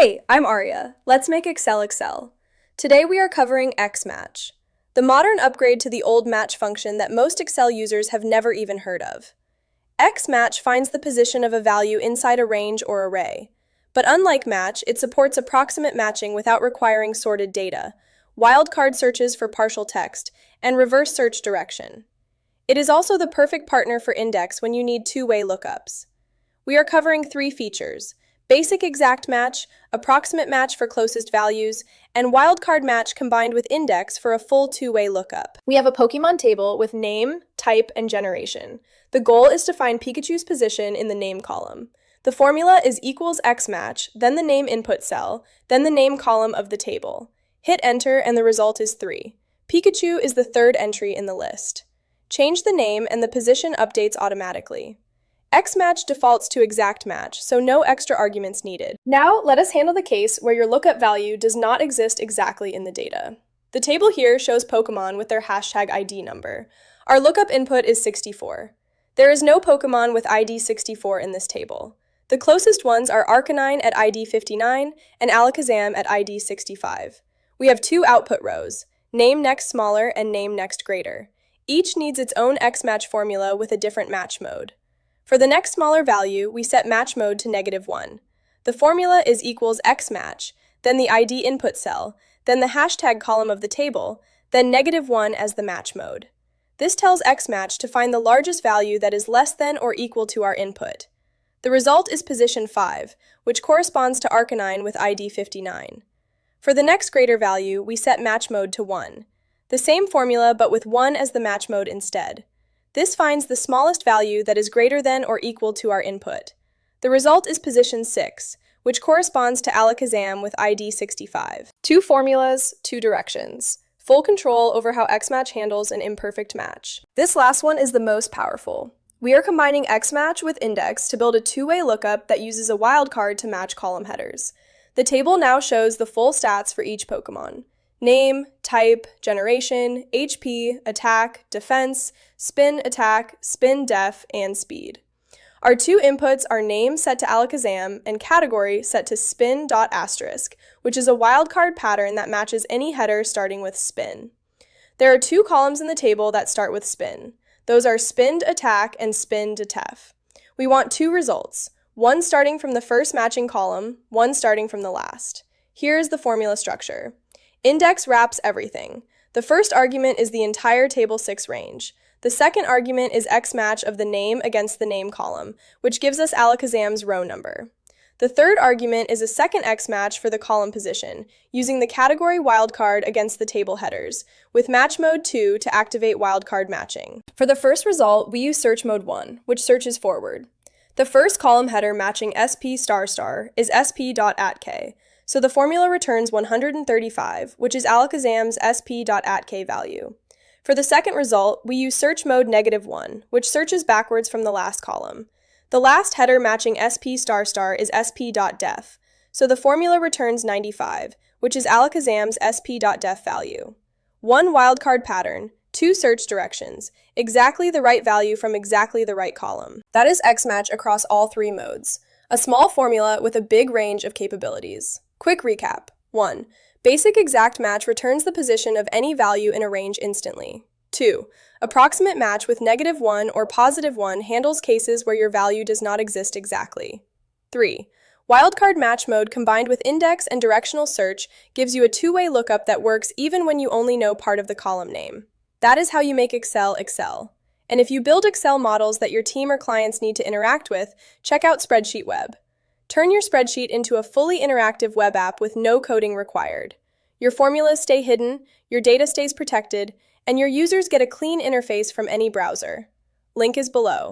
Hey, I'm Aria. Let's make Excel. Today we are covering XMatch, the modern upgrade to the old match function that most Excel users have never even heard of. XMatch finds the position of a value inside a range or array. But unlike match, it supports approximate matching without requiring sorted data, wildcard searches for partial text, and reverse search direction. It is also the perfect partner for index when you need two-way lookups. We are covering three features: basic exact match, approximate match for closest values, and wildcard match combined with index for a full two-way lookup. We have a Pokemon table with name, type, and generation. The goal is to find Pikachu's position in the name column. The formula is equals XMatch, then the name input cell, then the name column of the table. Hit enter and the result is 3. Pikachu is the third entry in the list. Change the name and the position updates automatically. XMatch defaults to exact match, so no extra arguments needed. Now, let us handle the case where your lookup value does not exist exactly in the data. The table here shows Pokemon with their hashtag ID number. Our lookup input is 64. There is no Pokemon with ID 64 in this table. The closest ones are Arcanine at ID 59 and Alakazam at ID 65. We have two output rows, name next smaller and name next greater. Each needs its own XMatch formula with a different match mode. For the next smaller value, we set match mode to -1. The formula is equals XMatch, then the ID input cell, then the hashtag column of the table, then -1 as the match mode. This tells XMatch to find the largest value that is less than or equal to our input. The result is position 5, which corresponds to Arcanine with ID 59. For the next greater value, we set match mode to 1. The same formula, but with 1 as the match mode instead. This finds the smallest value that is greater than or equal to our input. The result is position 6, which corresponds to Alakazam with ID 65. Two formulas, two directions. Full control over how XMatch handles an imperfect match. This last one is the most powerful. We are combining XMatch with index to build a two-way lookup that uses a wildcard to match column headers. The table now shows the full stats for each Pokemon: name, type, generation, HP, attack, defense, spin attack, spin def, and speed. Our two inputs are name set to Alakazam and category set to spin.*, which is a wildcard pattern that matches any header starting with spin. There are two columns in the table that start with spin. Those are spinned attack and spin def. We want two results, one starting from the first matching column, one starting from the last. Here is the formula structure. Index wraps everything. The first argument is the entire table 6 range. The second argument is XMatch of the name against the name column, which gives us Alakazam's row number. The third argument is a second XMatch for the column position, using the category wildcard against the table headers, with match mode 2 to activate wildcard matching. For the first result, we use search mode 1, which searches forward. The first column header matching SP** is sp.atk. So the formula returns 135, which is Alakazam's sp.atk value. For the second result, we use search mode -1, which searches backwards from the last column. The last header matching sp** is sp.def, so the formula returns 95, which is Alakazam's sp.def value. One wildcard pattern, two search directions, exactly the right value from exactly the right column. That is XMatch across all three modes. A small formula with a big range of capabilities. Quick recap. 1. Basic exact match returns the position of any value in a range instantly. 2. Approximate match with -1 or +1 handles cases where your value does not exist exactly. 3. Wildcard match mode combined with index and directional search gives you a two-way lookup that works even when you only know part of the column name. That is how you make Excel. And if you build Excel models that your team or clients need to interact with, check out SpreadsheetWeb. Turn your spreadsheet into a fully interactive web app with no coding required. Your formulas stay hidden, your data stays protected, and your users get a clean interface from any browser. Link is below.